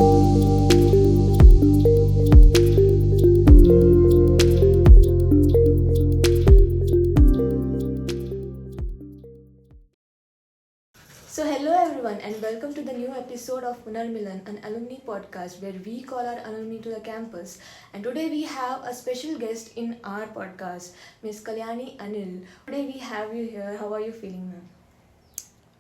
So, hello everyone, and welcome to the new episode of Punarmilan, an alumni podcast where we call our alumni to the campus. And today we have a special guest in our podcast, Miss Kalyani Anil. Today we have you here. How are you feeling, ma'am?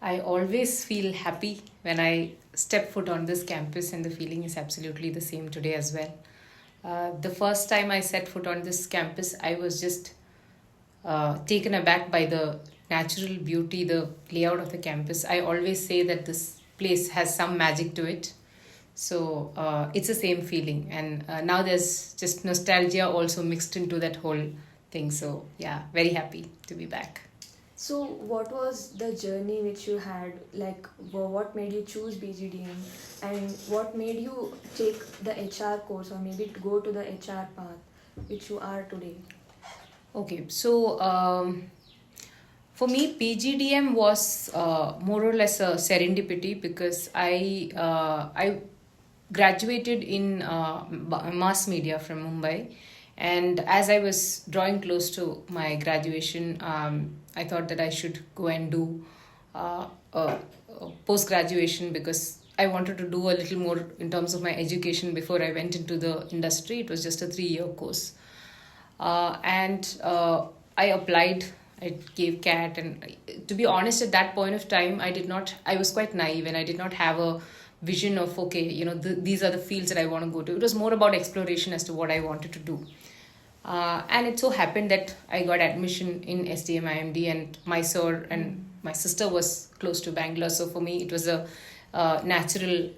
I always feel happy when I step foot on this campus, and the feeling is absolutely the same today as well. The first time I set foot on this campus, I was just taken aback by the natural beauty, the layout of the campus. I always say that this place has some magic to it. So it's the same feeling. And now there's just nostalgia also mixed into that whole thing. So yeah, very happy to be back. So, what was the journey which you had? Like, what made you choose PGDM, and what made you take the HR course, or maybe to go to the HR path, which you are today? Okay, so for me, PGDM was more or less a serendipity because I graduated in mass media from Mumbai, and as I was drawing close to my graduation, I thought that I should go and do post graduation because I wanted to do a little more in terms of my education before I went into the industry. It was just a 3-year course. And I applied, I gave CAT, and to be honest, at that point of time, I was quite naive and I did not have a vision of, okay, these are the fields that I want to go to. It was more about exploration as to what I wanted to do. And it so happened that I got admission in SDMIMD, and Mysore and my sister was close to Bangalore. So for me, it was a natural,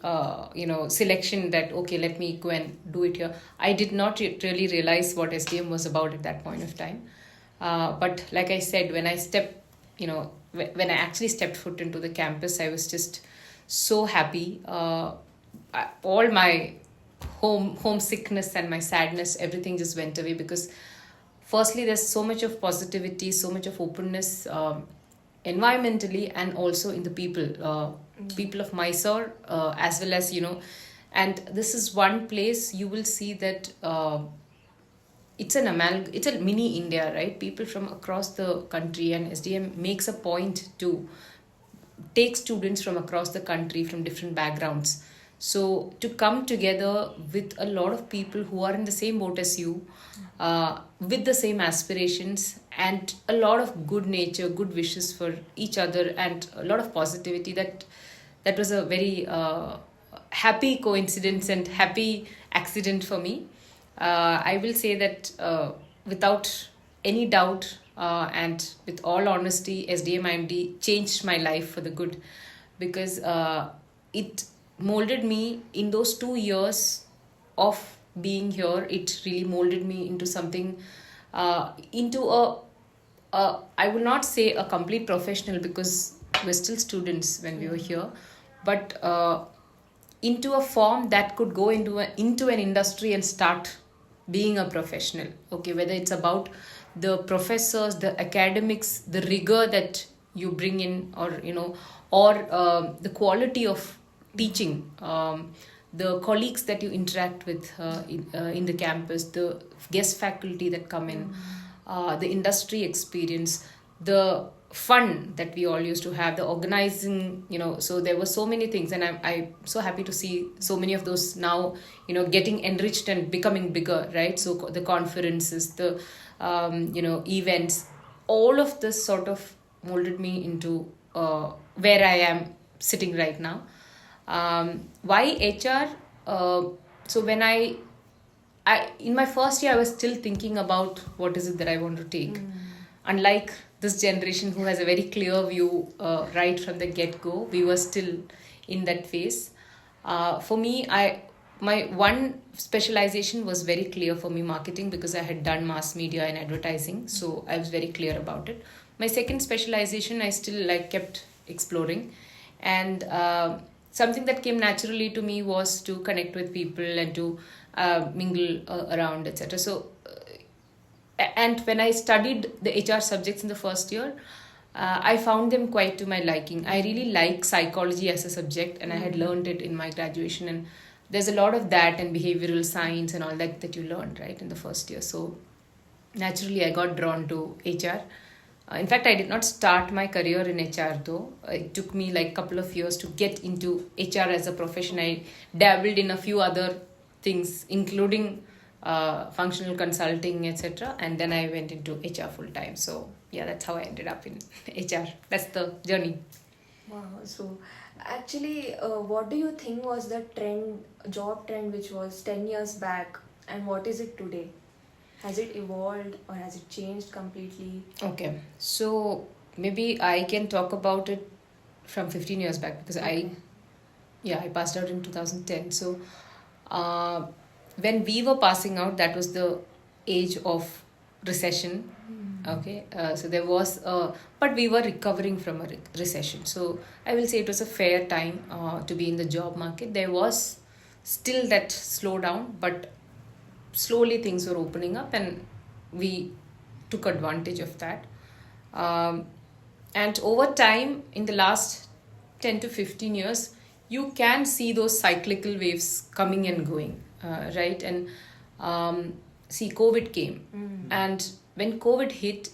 selection that, okay, let me go and do it here. I did not really realize what SDM was about at that point of time. But like I said, when I when I actually stepped foot into the campus, I was just so happy. All my homesickness and my sadness, everything just went away because firstly, there's so much of positivity, so much of openness environmentally and also in the people of Mysore, as well as, and this is one place you will see that it's a mini India, right? People from across the country, and SDM makes a point to take students from across the country from different backgrounds. So to come together with a lot of people who are in the same boat as you, with the same aspirations, and a lot of good nature, good wishes for each other, and a lot of positivity, that was a very happy coincidence and happy accident for me. I will say that without any doubt and with all honesty, SDMIMD changed my life for the good because it molded me in those 2 years of being here. It really molded me into something, into I will not say a complete professional because we're still students when we were here, but into a form that could go into an industry and start being a professional. Okay, whether it's about the professors, the academics, the rigor that you bring in, or the quality of teaching, the colleagues that you interact with in the campus, the guest faculty that come in, the industry experience, the fun that we all used to have, the organizing, so there were so many things, and I'm so happy to see so many of those now, getting enriched and becoming bigger, right? So the conferences, the, events, all of this sort of molded me into where I am sitting right now. Why HR? So when I in my first year, I was still thinking about what is it that I want to take. Unlike this generation who has a very clear view right from the get-go, we were still in that phase. For me, my one specialization was very clear for me, marketing, because I had done mass media and advertising. So I was very clear about it. My second specialization, I still kept exploring. And something that came naturally to me was to connect with people and to mingle around, etc. So, and when I studied the HR subjects in the first year, I found them quite to my liking. I really like psychology as a subject, and I had learned it in my graduation, and there's a lot of that and behavioral science and all that you learned, right, in the first year. So naturally, I got drawn to HR. In fact, I did not start my career in HR though. It took me like a couple of years to get into HR as a profession. I dabbled in a few other things, including functional consulting, etc. And then I went into HR full time. So yeah, that's how I ended up in HR. That's the journey. Wow. So actually, what do you think was the job trend, which was 10 years back, and what is it today? Has it evolved or has it changed completely? Okay, so maybe I can talk about it from 15 years back because Okay. I passed out in 2010. So when we were passing out, that was the age of recession. Okay, so there was, but we were recovering from a recession. So I will say it was a fair time to be in the job market. There was still that slowdown, but slowly things were opening up and we took advantage of that. And over time, in the last 10 to 15 years, you can see those cyclical waves coming and going, right? And see, COVID came. And when COVID hit,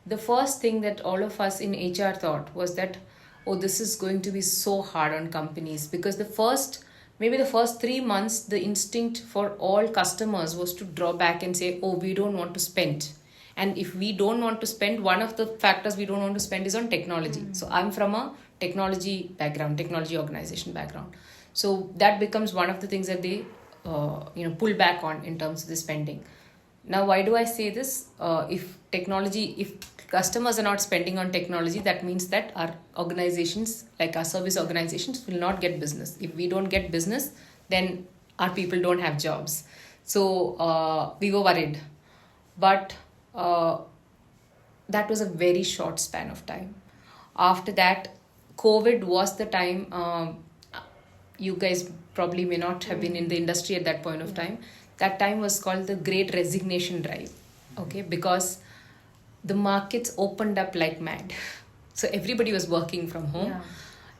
the first thing that all of us in HR thought was that, oh, this is going to be so hard on companies, because maybe the first 3 months, the instinct for all customers was to draw back and say, oh, we don't want to spend. And if we don't want to spend, one of the factors we don't want to spend is on technology. So I'm from a technology organization background. So that becomes one of the things that they pull back on in terms of the spending. Now, why do I say this? If customers are not spending on technology, that means that our organizations, like our service organizations, will not get business. If we don't get business, then our people don't have jobs. So we were worried. But that was a very short span of time. After that, COVID was the time. You guys probably may not have been in the industry at that point of time. That time was called the Great Resignation Drive. Okay, because the markets opened up like mad. So everybody was working from home. Yeah.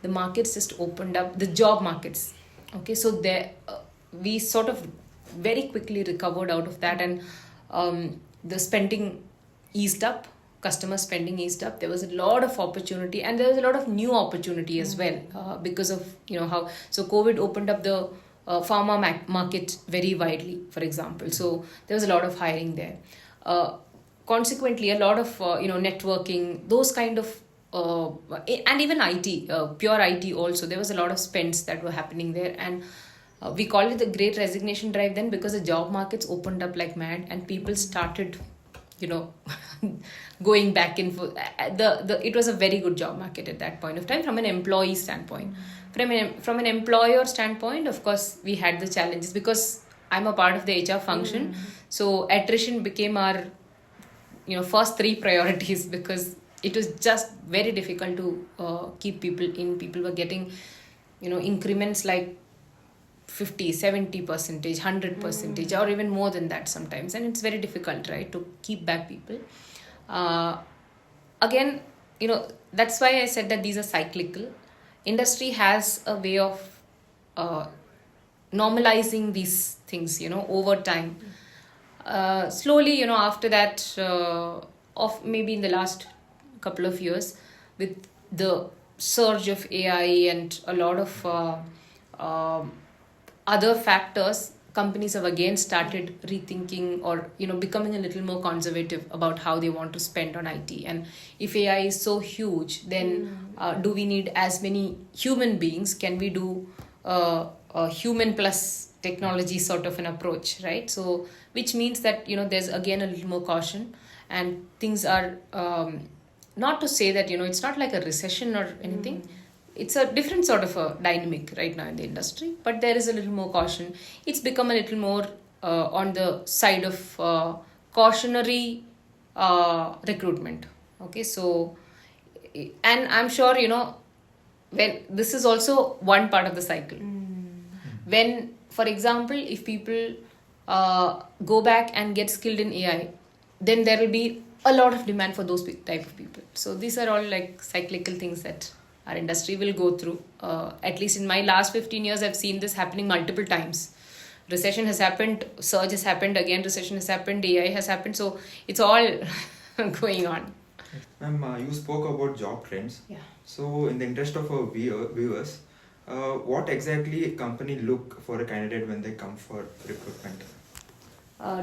The markets just opened up, the job markets. Okay, so there we sort of very quickly recovered out of that, and the spending eased up, customer spending eased up. There was a lot of opportunity, and there was a lot of new opportunity as well, because of how. So COVID opened up the pharma market very widely, for example. So there was a lot of hiring there. Consequently, a lot of networking, those kind of and even IT, pure IT also. There was a lot of spends that were happening there, and we call it the Great Resignation Drive then, because the job markets opened up like mad and people started going back in for it was a very good job market at that point of time from an employee standpoint. From an employer standpoint, of course, we had the challenges because I'm a part of the HR function. So attrition became our first 3 priorities, because it was just very difficult to keep people in. People were getting increments like 50, 70%, 100%, or even more than that sometimes. And it's very difficult, right, to keep back people. Again, that's why I said that these are cyclical. Industry has a way of normalizing these things, over time. Slowly, after that, of maybe in the last couple of years, with the surge of AI and a lot of other factors, companies have again started rethinking or becoming a little more conservative about how they want to spend on IT. And if AI is so huge, then do we need as many human beings? Can we do a human plus technology sort of an approach, right? So which means that there's again a little more caution, and things are not to say that it's not like a recession or anything. It's a different sort of a dynamic right now in the industry, but there is a little more caution. It's become a little more on the side of cautionary recruitment. Okay, so, and I'm sure, when this is also one part of the cycle. When, for example, if people go back and get skilled in AI, then there will be a lot of demand for those type of people. So these are all like cyclical things that our industry will go through. At least in my last 15 years, I've seen this happening multiple times. Recession has happened, surge has happened, again recession has happened, AI has happened. So it's all going on. Ma'am, you spoke about job trends. Yeah. So in the interest of our viewers, what exactly company look for a candidate when they come for recruitment?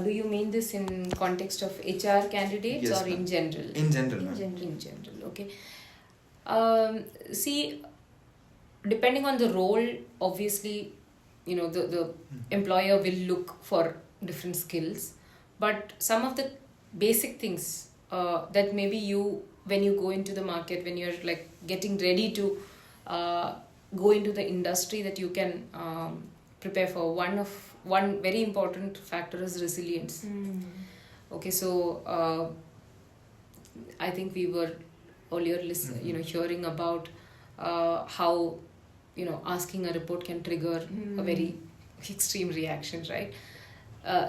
Do you mean this in context of HR candidates, Yes, or ma'am. in general? In general, ma'am. In general, okay. See, depending on the role, obviously, the employer will look for different skills, but some of the basic things that maybe when you go into the market, when you're like getting ready to go into the industry, that you can prepare for. One very important factor is resilience. Okay, so I think we were earlier hearing about how asking a report can trigger a very extreme reaction, right?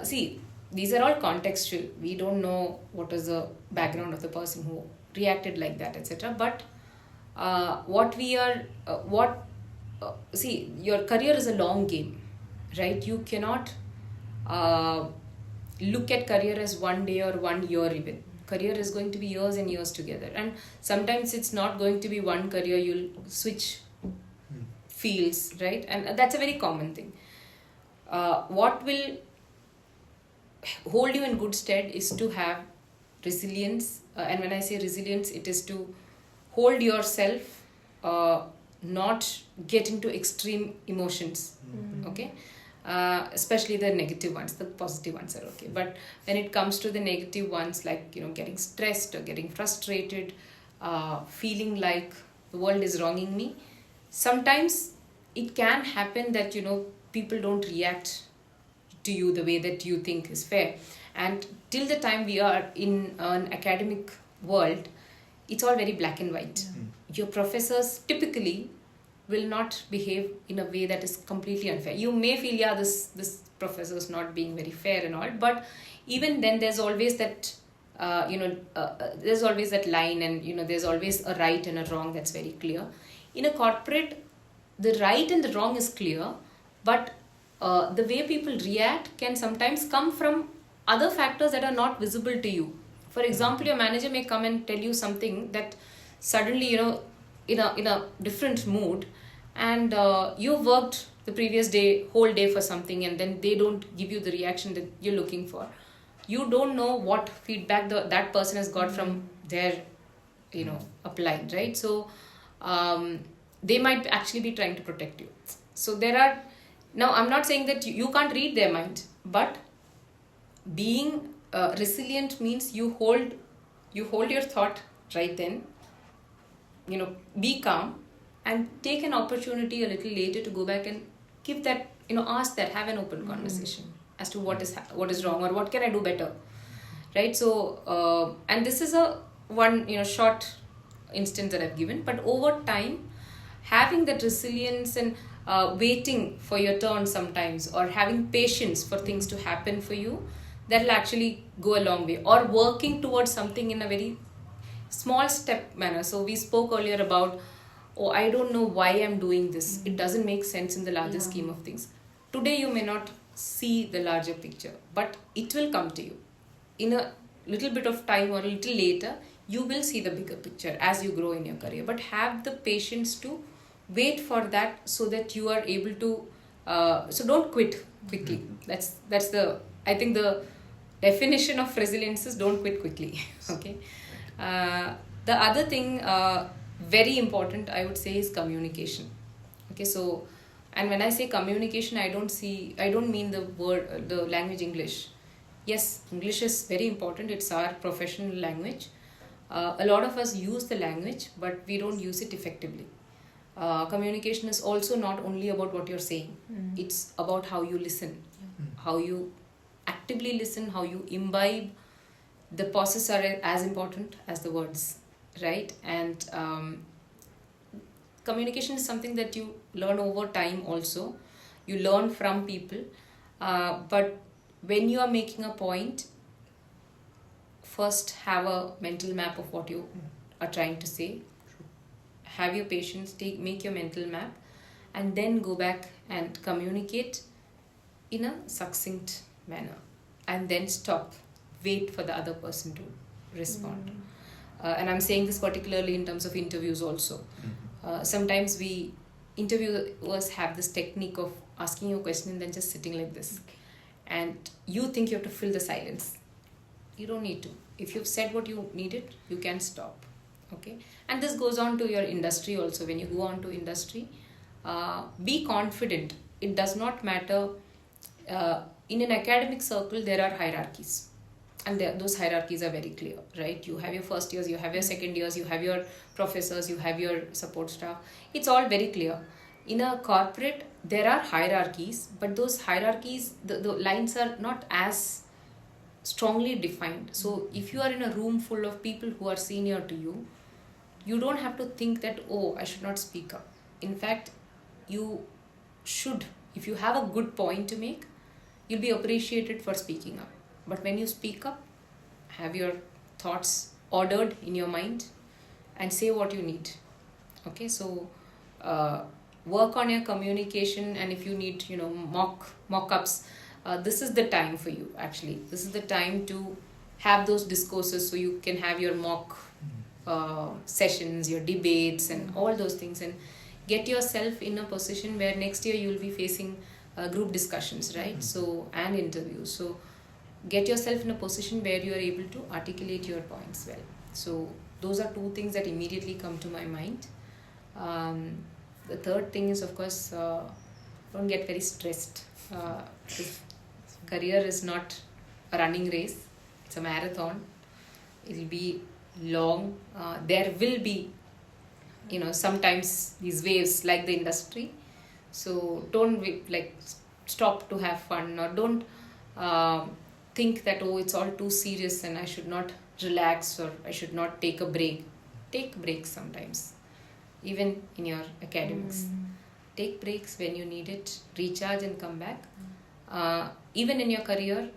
See, these are all contextual. We don't know what is the background of the person who reacted like that, etc. But see, your career is a long game, right? You cannot look at career as 1 day or 1 year even. Career is going to be years and years together, and sometimes it's not going to be one career. You'll switch fields, right? And that's a very common thing. What will hold you in good stead is to have resilience, and when I say resilience, it is to hold yourself, not get into extreme emotions. Okay. Especially the negative ones. The positive ones are okay, but when it comes to the negative ones, like getting stressed or getting frustrated, feeling like the world is wronging me, sometimes it can happen that people don't react to you the way that you think is fair. And till the time we are in an academic world, it's all very black and white. Your professors typically will not behave in a way that is completely unfair. You may feel, this professor is not being very fair and all, but even then there's always that there's always that line, and there's always a right and a wrong that's very clear. In a corporate, the right and the wrong is clear, but the way people react can sometimes come from other factors that are not visible to you. For example, your manager may come and tell you something that suddenly, in a different mood, and you worked the previous whole day for something, and then they don't give you the reaction that you're looking for. You don't know what feedback that person has got from their applied, right? So they might actually be trying to protect you. So now I'm not saying that you can't read their mind, but being resilient means you hold your thought right then, be calm, and take an opportunity a little later to go back and give that, ask that, have an open conversation as to what is wrong, or what can I do better, right? So and this is one short instance that I've given, but over time, having that resilience and waiting for your turn sometimes, or having patience for things to happen for you, that will actually go a long way. Or working towards something in a very small step manner. So we spoke earlier about, I don't know why I'm doing this. It doesn't make sense in the larger scheme of things. Today you may not see the larger picture, but it will come to you. In a little bit of time or a little later, you will see the bigger picture as you grow in your career. But have the patience to wait for that, so that you are able to so don't quit quickly. That's I think the definition of resilience is don't quit quickly. Okay. The other thing, very important, I would say, is communication. Okay, so, and when I say communication, I don't mean the language English. Yes, English is very important. It's our professional language. A lot of us use the language, but we don't use it effectively. Communication is also not only about what you're saying. It's about how you listen, how you actively listen, how you imbibe. The process are as important as the words, right? And communication is something that you learn over time also. You learn from people. But when you are making a point, first have a mental map of what you are trying to say. have your patience, make your mental map, and then go back and communicate in a succinct manner, and then stop, wait for the other person to respond. And I'm saying this particularly in terms of interviews also. Sometimes interviewers have this technique of asking you a question and then just sitting like this. Okay. And you think you have to fill the silence. You don't need to. If you've said what you needed, you can stop. Okay. And this goes on to your industry also. When you go on to industry, be confident. It does not matter. In an academic circle, there are hierarchies. And those hierarchies are very clear, right? You have your first years, you have your second years, you have your professors, you have your support staff. It's all very clear. In a corporate, there are hierarchies, but those hierarchies, the lines are not as strongly defined. So if you are in a room full of people who are senior to you, you don't have to think that, oh, I should not speak up. In fact, you should. If you have a good point to make, you'll be appreciated for speaking up. But when you speak up, have your thoughts ordered in your mind and say what you need. Okay, so work on your communication, and if you need, mock-ups, this is the time for you, actually. This is the time to have those discourses, so you can have your mock sessions, your debates, and all those things, and get yourself in a position where next year you'll be facing group discussions, right? So, and interviews. So, get yourself in a position where you are able to articulate your points well. So those are two things that immediately come to my mind. The third thing is, of course, don't get very stressed. This career is not a running race. It's a marathon. It will be long. There will be, sometimes these waves like the industry. So don't stop to have fun, or don't think that, oh, it's all too serious and I should not relax, or I should not take a break. Take breaks sometimes, even in your academics. Take breaks when you need it, recharge and come back. Even in your career,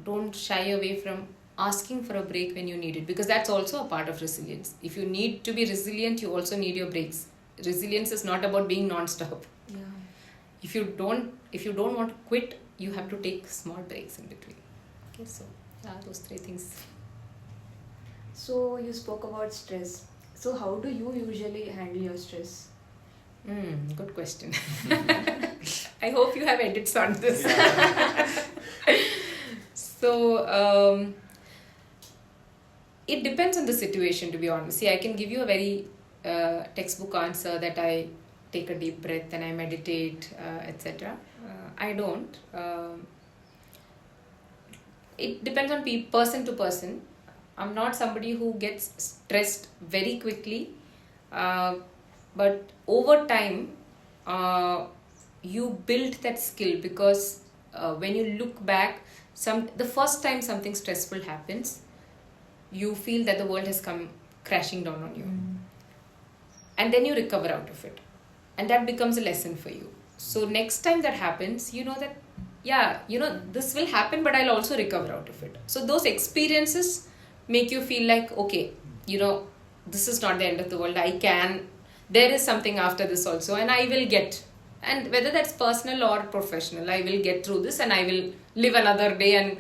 don't shy away from asking for a break when you need it, because that's also a part of resilience. If you need to be resilient, you also need your breaks. Resilience is not about being non-stop. Yeah. If you don't want to quit, you have to take small breaks in between. Okay, so those three things. So you spoke about stress. So how do you usually handle your stress? Good question. I hope you have edits on this. So it depends on the situation, to be honest. See, I can give you a very textbook answer that I take a deep breath and I meditate, etc. I don't. It depends on person to person. I'm not somebody who gets stressed very quickly, but over time, you build that skill, because when you look back, the first time something stressful happens, you feel that the world has come crashing down on you, and then you recover out of it, and that becomes a lesson for you. So next time that happens, you know that, this will happen, but I'll also recover out of it. So those experiences make you feel like, okay, this is not the end of the world. There is something after this also, and I will get, and whether that's personal or professional, I will get through this, and I will live another day and,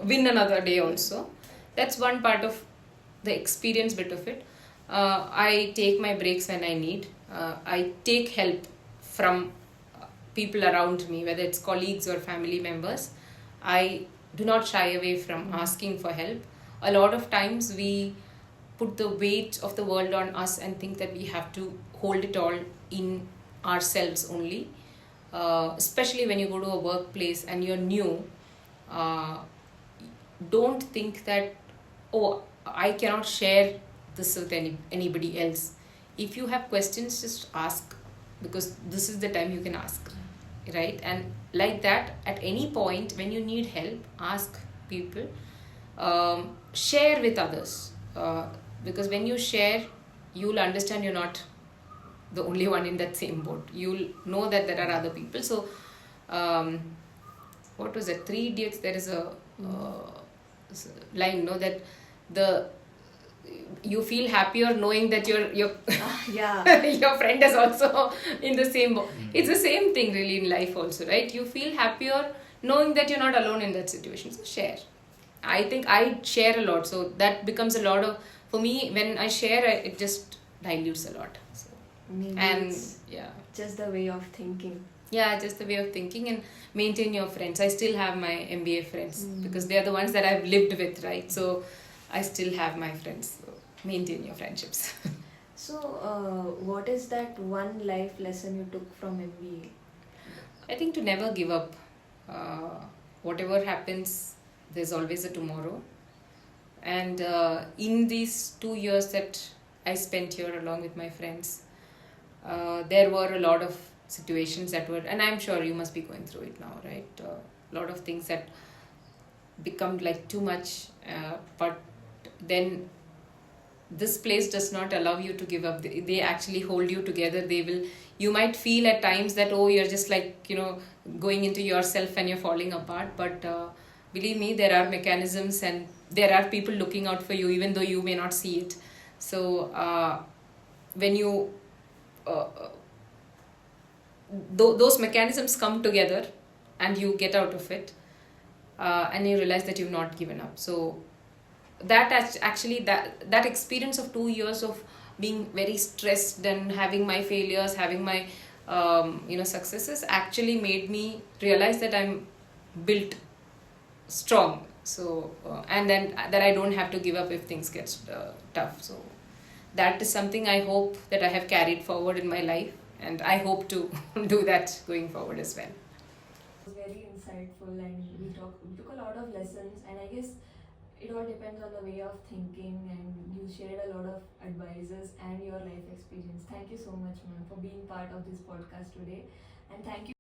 win another day also. That's one part of the experience bit of it. I take my breaks when I need. I take help from people around me, whether it's colleagues or family members. I do not shy away from asking for help. A lot of times we put the weight of the world on us and think that we have to hold it all in ourselves only. Especially when you go to a workplace and you're new, don't think that, oh, I cannot share this with anybody else. If you have questions, just ask, because this is the time you can ask, right? And like that, at any point when you need help, ask people. Share with others, because when you share, you'll understand you're not the only one in that same boat. You'll know that there are other people. So what was it, 3 Idiots, there is a line, that you feel happier knowing that your Yeah. your friend is also in the same boat. It's the same thing really in life also, right? You feel happier knowing that you're not alone in that situation. So share. I think I share a lot, so that becomes a lot of, for me, when I share, it just dilutes a lot. So, Maybe and it's yeah, just the way of thinking. yeah, just the way of thinking, and maintain your friends. I still have my MBA friends because they are the ones that I've lived with, right? So I still have my friends. So maintain your friendships. So, what is that one life lesson you took from MBA? I think to never give up. Whatever happens, there's always a tomorrow. And in these 2 years that I spent here along with my friends, there were a lot of situations that were, and I'm sure you must be going through it now, right? A lot of things that become like too much, but then this place does not allow you to give up. They actually hold you together. They will, you might feel at times that, oh, you're just like, going into yourself and you're falling apart, but believe me, there are mechanisms and there are people looking out for you even though you may not see it. So when you those mechanisms come together and you get out of it, and you realize that you've not given up. So that actually that experience of 2 years of being very stressed and having my failures, having my successes, actually made me realize that I'm built strong. So and then that I don't have to give up if things get tough. So that is something I hope that I have carried forward in my life, and I hope to do that going forward as well. It was very insightful, and we took a lot of lessons, and I guess it all depends on the way of thinking, and you shared a lot of advices and your life experience. Thank you so much, ma'am, for being part of this podcast today, and thank you